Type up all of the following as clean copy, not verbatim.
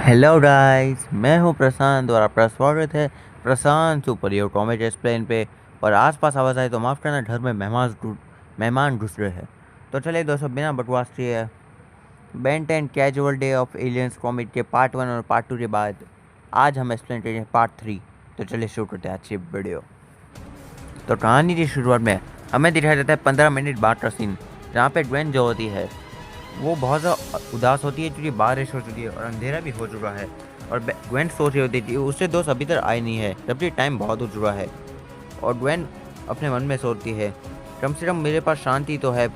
Hello guys, मैं हूं प्रशांत और आपका स्वागत है प्रशांत सुपर हीरो कॉमेडी एक्सप्लेन पे। और आसपास आवाज़ आए तो माफ़ करना, घर में मेहमान घुस रहे हैं। तो चलिए दोस्तों, बिना बकवास किए Ben 10 casual day of aliens comedy के पार्ट 1 और पार्ट 2 के बाद आज हम एक्सप्लेन करेंगे पार्ट 3। तो चलिए शुरू करते हैं अच्छी वीडियो। तो कहानी की शुरुआत में हमें दिखाया जाता है 15 मिनट बाद का सीन, जहाँ पे ग्वेन जो होती है वो बहुत ज़्यादा उदास होती है क्योंकि बारिश हो चुकी है और अंधेरा भी हो चुका है। और ग्वेन सोच रही होती थी उससे दोस्त अभी तक आए नहीं है, जबकि टाइम बहुत हो चुका है। और ग्वेन अपने मन में सोचती है कम से कम मेरे पास शांति तो है,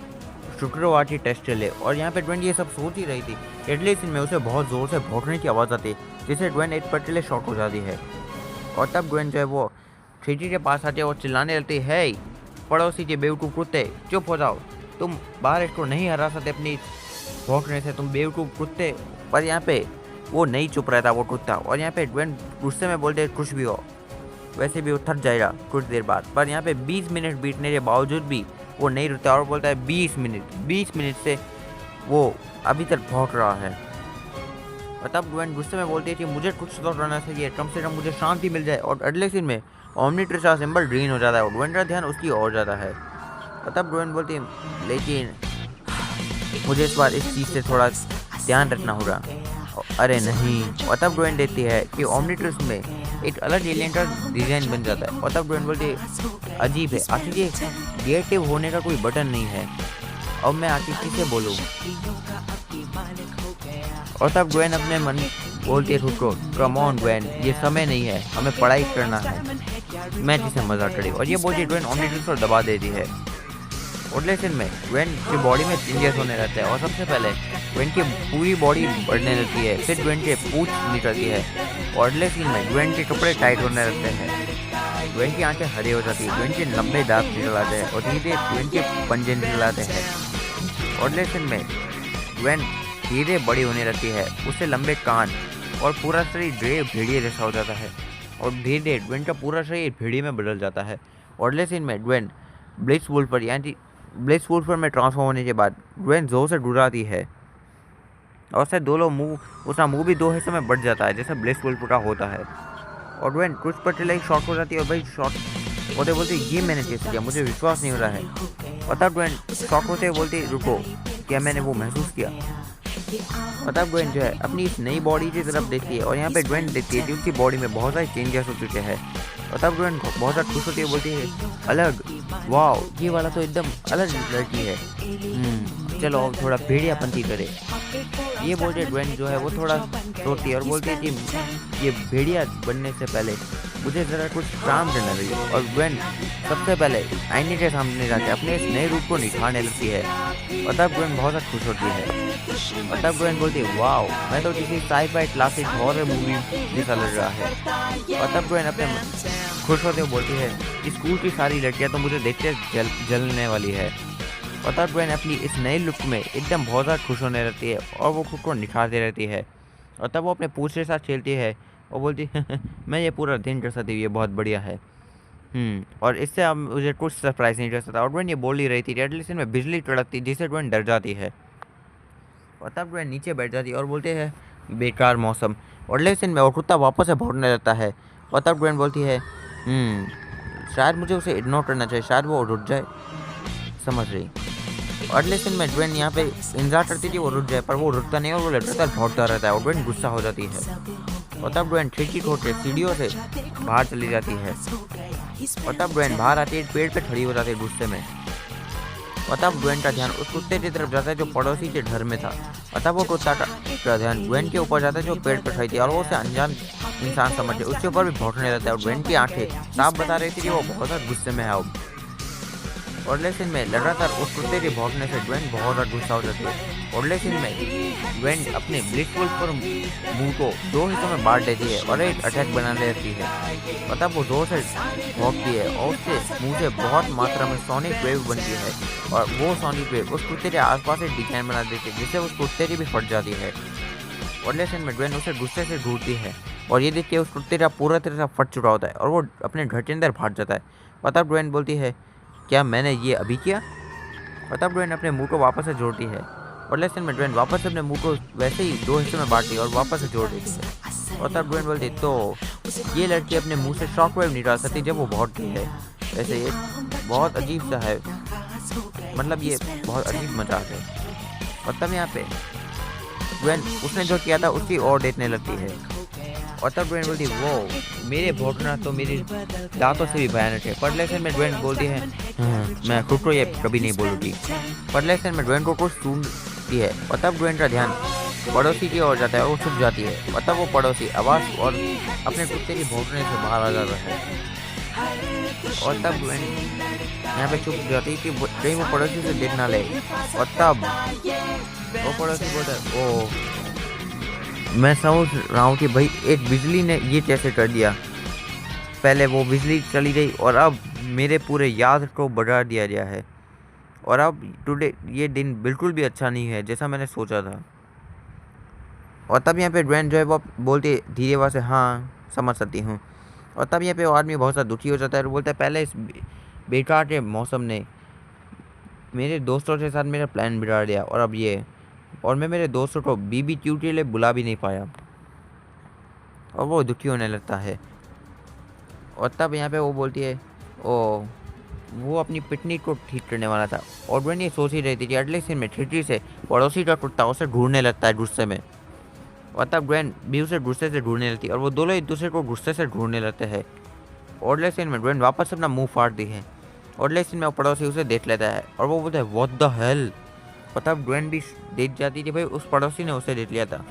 शुक्रवार की टेस्ट चले। और यहाँ पे ग्वेन ये सब सोच ही रही थी, एटलीस्ट इनमें उसे बहुत ज़ोर से भौंकने की आवाज़ आती है, जिससे ग्वेन एक पल के लिए शॉक हो जाती है। और तब ग्वेन जो है वो खिड़की के पास आती है और चिल्लाने लगती है, "हे पड़ोसी के बेवकूफ़ कुत्ते, चुप हो जाओ, तुम बारिश को नहीं हरा सकते अपनी भौंकने से, तुम बेवकूफ़ कुत्ते।" पर यहाँ पे वो नहीं चुप रहता वो कुत्ता। और यहाँ पे ग्वेन गुस्से में बोलते कुछ भी हो, वैसे भी वो थक जाएगा कुछ देर बाद। पर यहाँ पे 20 मिनट बीतने के बावजूद भी वो नहीं रुकता और बोलता है 20 मिनट से वो अभी तक भौंक रहा है। और तब ग्वेन गुस्से में बोलती है कि मुझे कुछ तो करना चाहिए, कम से कम मुझे शांति मिल जाए। और अगले सीन में ओमनीट्रिस का सिंबल ग्रीन हो जाता है और ग्वेन का ध्यान उसकी ओर जाता है। और तब ग्वेन बोलती है लेकिन मुझे इस बार इस चीज़ से थोड़ा ध्यान रखना होगा। अरे नहीं। और तब ग्वेन देती है कि ओमनीट्रिस में एक अलग एलियन का डिजाइन बन जाता है। और तब ग्वेन बोलती है अजीब है, आखिर ये क्रिएटिव होने का कोई बटन नहीं है, अब मैं आखिर किसे बोलूँ। और तब ग्वेन अपने मन बोलती है खुद को, कम ऑन ग्वेन, ये समय नहीं है, हमें पढ़ाई करना है, मैं किसे मजाक करी। और ये बोलती ग्वेन ओमनीट्रिस को दबा देती है। अगले सीन में ग्वेन की बॉडी में चेंजेस होने लगते हैं और सबसे पहले ग्वेन की पूरी बॉडी बढ़ने लगती है, फिर ग्वेन के पूंछ निकलती है। और अगले सीन में ग्वेन के कपड़े टाइट होने लगते हैं, ग्वेन की आंखें हरी हो जाती है, ग्वेन के लंबे दांत निकल आते हैं और धीरे ग्वेन के पंजे निकल आते हैं। और अगले सीन में ग्वेन धीरे बड़ी होने लगती है, उससे लंबे कान और पूरा शरीर ग्रे भेड़िए जैसा हो जाता है। और धीरे ग्वेन का पूरा शरीर भेड़िए में बदल जाता है। और अगले सीन में ग्वेन ब्लिट्ज वुल्फ यानी ब्लिट्ज वुल्फ में ट्रांसफॉर्म होने के बाद ग्वेन जोर से गुर्राती है और उससे दोनों मुंह उसका मुंह भी दो हिस्सों में बढ़ जाता है जैसे ब्लिट्ज वुल्फ का होता है। और ग्वेन कुछ पल के लिए शॉक हो जाती है और भाई शॉक होते बोलते ये मैंने कैसे किया, मुझे विश्वास नहीं हो रहा है। और तब ग्वेन शॉक होते बोलती रुको, क्या मैंने वो महसूस किया। और तब ग्वेन जो है अपनी इस नई बॉडी की तरफ देखती है और यहाँ पे ग्वेन देखती है कि उसकी बॉडी में बहुत सारे चेंजेस हो चुके हैं। और तब ग्वेन बहुत ज़्यादा खुश होती है, बोलती है अलग, वाह ये वाला तो एकदम अलग लड़की है, चलो अब थोड़ा भेड़ियापंती करे। ये बोल के ग्वेन जो है वो थोड़ा सोचती है और बोलती है कि ये भेड़िया बनने से पहले मुझे ज़रा कुछ काम करना चाहिए। और ग्वेन सबसे पहले आईने के सामने जाके अपने इस नए रूप को निखारने लगती है। और तब ग्वेन बहुत ज़्यादा खुश होती है। और तब ग्वेन बोलती है वाह, मैं तो किसी साई-फाई क्लासिक हॉरर मूवी जैसा लग रहा है। और तब ग्वेन अपने खुश होते हुए बोलती है कि स्कूल की सारी लड़कियां तो मुझे देखते जलने वाली है। और तब ग्वेन अपनी इस नई लुक में एकदम बहुत ज़्यादा खुश होने लगती है और वो खुद को निखारती रहती है। और तब वो अपने पूछ के साथ खेलती है और बोलती है मैं ये पूरा दिन कर सकती हूँ, ये बहुत बढ़िया है। और इससे अब मुझे कुछ सरप्राइज नहीं कर सकता। और ग्वेन ये बोल ही रही थी, रेड लिस्ट में बिजली कड़कती जिससे ग्वेन डर जाती है। और तब ग्वेन नीचे बैठ जाती है और बोलते हैं बेकार मौसम। और लेकिन में और कुत्ता वापस से भौंकने लगता है। और तब ग्वेन बोलती है शायद मुझे उसे इग्नोर करना चाहिए, शायद वो रुक जाए, समझ रही। और अगले सीन में ग्वेन यहाँ पे इंतजार करती थी वो रुक जाए, पर वो रुकता नहीं और वो लगातार भौंकता रहता है और ग्वेन गुस्सा हो जाती है। और तब ग्वेन खिड़की खोल के सीढ़ियों से बाहर चली जाती है। और तब ग्वेन बाहर आती है, पेड़ पे खड़ी हो जाती है गुस्से में। और तब ग्वेन का ध्यान उस कुत्ते की तरफ जाता है जो पड़ोसी के घर में था। और तब वो कुत्ता का ध्यान ग्वेन के ऊपर जाता है जो पेड़ पर खड़ी थी और वो उसे अनजान इंसान समझ के उसके ऊपर भी भौंकने लगता है। और ग्वेन की आंखें साफ बता रही थी कि वो बहुत ज़्यादा गुस्से में है। और लेकिन में लगातार उस कुत्ते के भौंकने से ग्वेन बहुत ज़्यादा गुस्सा हो जाती है। और लेकिन में ग्वेन अपने ब्लिट्ज वुल्फ पर मुंह को दो हिस्सों में बांट देती है और एक अटैक बना लेती है। और तब वो जोर से भौंकती है और उसके मुंह से बहुत मात्रा में सोनिक वेव बनती है और वो सोनिक वेव उस कुत्ते के आसपास एक डिजाइन बना देती है जिससे उस कुत्ते की भी फट जाती है। और लेकिन में ग्वेन उसे गुस्से से घूरती है और ये देख के उस कुत्ते का पूरा तरह से फट चुका होता है और वो अपने घर के अंदर भाग जाता है। और तब ग्वेन बोलती है क्या मैंने ये अभी किया। और तब ग्वेन अपने मुंह को वापस से जोड़ती है और लेसन में ड्वेन वापस अपने मुंह को वैसे ही दो हिस्सों में बांटती है और वापस से जोड़ देती है। और तब ड्वेन बोलती तो ये लड़की अपने मुंह से शॉक वेव निकाल सकती जब वो भागती है। वैसे ये बहुत अजीब सा है, मतलब ये बहुत अजीब मजाक है। और तब यहाँ पे ड्वेन उसने जो किया था उसकी और देखने लगती है। और तब ड्वेन बोलती वो मेरे भौंकना तो मेरी दांतों से भी भयानक है। पर लेसन में ड्वेन बोलती है मैं खुद को ये कभी नहीं बोलूँगी। पर लेसन में ड्वेन को कुछ सुनती है और तब ड्वेन का ध्यान पड़ोसी की ओर जाता है और वो छुप जाती है। और तब वो पड़ोसी आवाज़ और अपने कुत्ते की भौंकने से बाहर आ जाता है। और तब ड्वेन यहाँ पे छुप जाती है कि कहीं वो पड़ोसी से देख ना ले। और तब वो पड़ोसी बोलता है ओ मैं समझ रहा हूँ कि भाई एक बिजली ने ये कैसे कर दिया। पहले वो बिजली चली गई और अब मेरे पूरे याद को बढ़ा दिया गया है। और अब टुडे ये दिन बिल्कुल भी अच्छा नहीं है जैसा मैंने सोचा था। और तब यहाँ पे ड्वेन जो है वो बोलती धीरे आवाज़ से हाँ समझ सकती हूँ। और तब यहाँ पे वो आदमी बहुत सा दुखी हो जाता है और बोलता है पहले इस बेकार के मौसम ने मेरे दोस्तों के साथ मेरा प्लान बिगाड़ दिया और अब ये, और मैं मेरे दोस्तों को BBQ के लिए बुला भी नहीं पाया। और वो दुखी होने लगता है। और तब यहाँ पे वो बोलती है ओ वो अपनी पिटनी को ठीक करने वाला था। और ड्वेन ये सोच ही रही थी कि अगले सीन में खिड़की से पड़ोसी का कुत्ता उसे ढूंढने लगता है गुस्से में। और तब ड्वेन भी उसे गुस्से से ढूंढने लगती है और वो दोनों एक दूसरे को गुस्से से ढूंढने लगते हैं। और अगले सीन में ड्वेन वापस अपना मुंह फाड़ती है। और अगले सीन में वो पड़ोसी उसे देख लेता है और वो बोलता है व्हाट द हेल। और तब ड्वेन भी देख जाती थी भाई उस पड़ोसी ने उसे देख लिया था।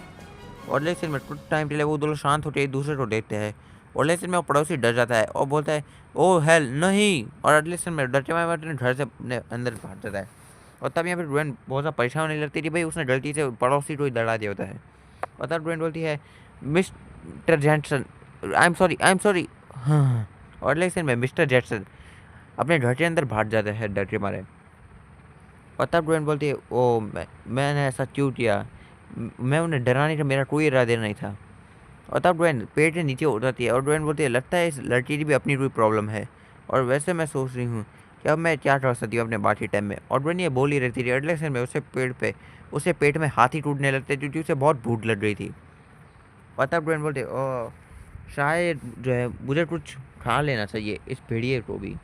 और अगले सीन में कुछ टाइम के लिए वो दोनों शांत होते एक दूसरे को देखते हैं। और अगले सीन में वो पड़ोसी डर जाता है और बोलता है ओ हेल नहीं। और अगले सीन में डरते हुए अपने घर से अपने अंदर भाग जाता है। और तब यहाँ पर ड्वेन बहुत ज़्यादा परेशान होने लगती थी भाई उसने गलती से पड़ोसी को ही डरा दिया होता है। और तब ड्वेन बोलती है mister Jackson I am sorry हाँ। और अगले सीन में मिस्टर जैक्सन अपने घर के अंदर भाग जाते हैं डर के मारे। और तब ड्वेन बोलती है ओ मैंने ऐसा क्यों किया, मैं उन्हें डराने का मेरा कोई इरादा नहीं था। और तब ड्वेन पेड़ के नीचे उठ जाती है और ड्वेन बोलती है लगता है इस लड़की की भी अपनी कोई प्रॉब्लम है। और वैसे मैं सोच रही हूँ कि अब मैं क्या कर सकती हूँ अपने बाकी टाइम में। और ड्वेन ये बोल ही रहती थी अगले सीन में उसे पेट में हाथी टूटने लगते क्योंकि उसे बहुत भूख लग रही थी। और तब ड्वेन बोलते ओ शायद जो है मुझे कुछ खा लेना चाहिए इस भेड़िए को भी।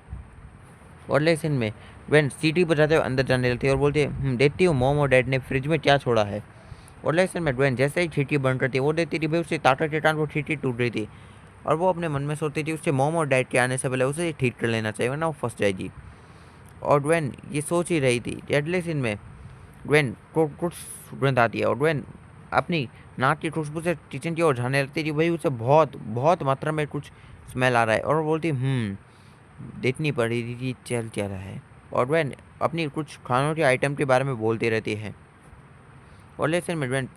और लेसन में ड्वेन सीटी बजाते हुए अंदर जाने लगती है और बोलती है देखती हूँ मॉम और डैड ने फ्रिज में क्या छोड़ा है। और लेसन में ड्वेन जैसे ही खिड़की बंद करती है वो देखती थी भाई उससे ताकत के कारण वो खिड़की टूट रही थी। और वो अपने मन में सोचती थी उससे मॉम और डैड के आने से पहले उसे ठीक कर लेना चाहिए वरना वो फंस जाएगी। और ड्वेन ये सोच ही रही थी कि अगले सीन में ड्वेन को कुछ सुगंध आती है और ड्वेन अपनी नाक की खुशबू से किचन की ओर जाने लगती थी भाई उसे बहुत बहुत मात्रा में कुछ स्मेल आ रहा है। और वो बोलती देखनी पड़ेगी कि चल क्या रहा है। और ड्वेन अपनी कुछ खानों के आइटम के बारे में बोलती रहती है। और लेसन में ड्वेन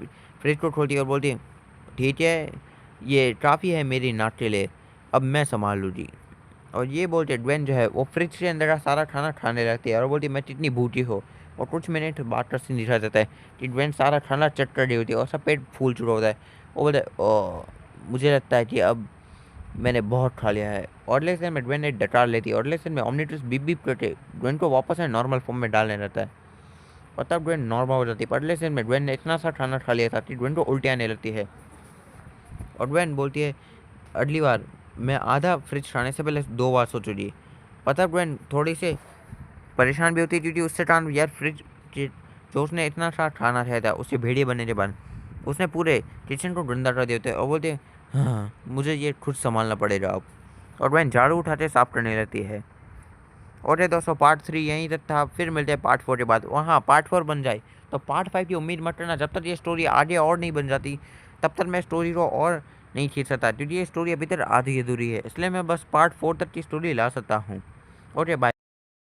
फ्रिज को खोलती है और बोलती है ठीक है ये काफ़ी है मेरी नाक के लिए, अब मैं संभाल लूँगी। और ये बोलते ड्वेन जो है वो फ्रिज के अंदर का सारा खाना खाने लगती है और बोलती मैं कितनी भूखी हो। और कुछ मिनट बाद का सीन दिखा जाता है कि ड्वेन सारा खाना चट कर रही होती है और सब पेट फूल चुका होता है। वो बोलता है ओ मुझे लगता है कि अब मैंने बहुत खा लिया है। और लेसन में ड्वेन ने डकार लेती है और लेसन में ऑमनीट्रिस बीप बीप करके ड्वेन को वापस से नॉर्मल फॉर्म में डालने रहता है। और तब ड्वेन नॉर्मल हो जाती है। पर लेसन में ड्वेन ने इतना सा खाना खा लिया था कि ड्वेन को उल्टी आने लगती है। और ड्वेन बोलती है अगली बार मैं आधा फ्रिज खाने से पहले 2 बार सोचूंगी। और तब ड्वेन थोड़ी सी परेशान भी होती है क्योंकि उससे टाइम यार फ्रिज की जो उसने इतना सा खाना खाया था उससे भेड़िए बनने के बाद उसने पूरे किचन को गंदा कर दिया होता है। और बोलते हाँ मुझे ये खुद संभालना पड़ेगा अब। और ड्वेन झाड़ू उठाते साफ करने लगती है। और ये दोस्तों पार्ट 3 यहीं तक था, फिर मिलते हैं पार्ट 4 के बाद। वहाँ पार्ट 4 बन जाए तो पार्ट 5 की उम्मीद मत करना। जब तक ये स्टोरी आगे और नहीं बन जाती तब तक मैं स्टोरी को और नहीं खींच सकता क्योंकि ये स्टोरी अभी तक आधी अधूरी है, इसलिए मैं बस पार्ट 4 तक की स्टोरी ला सकता हूँ। Okay bye.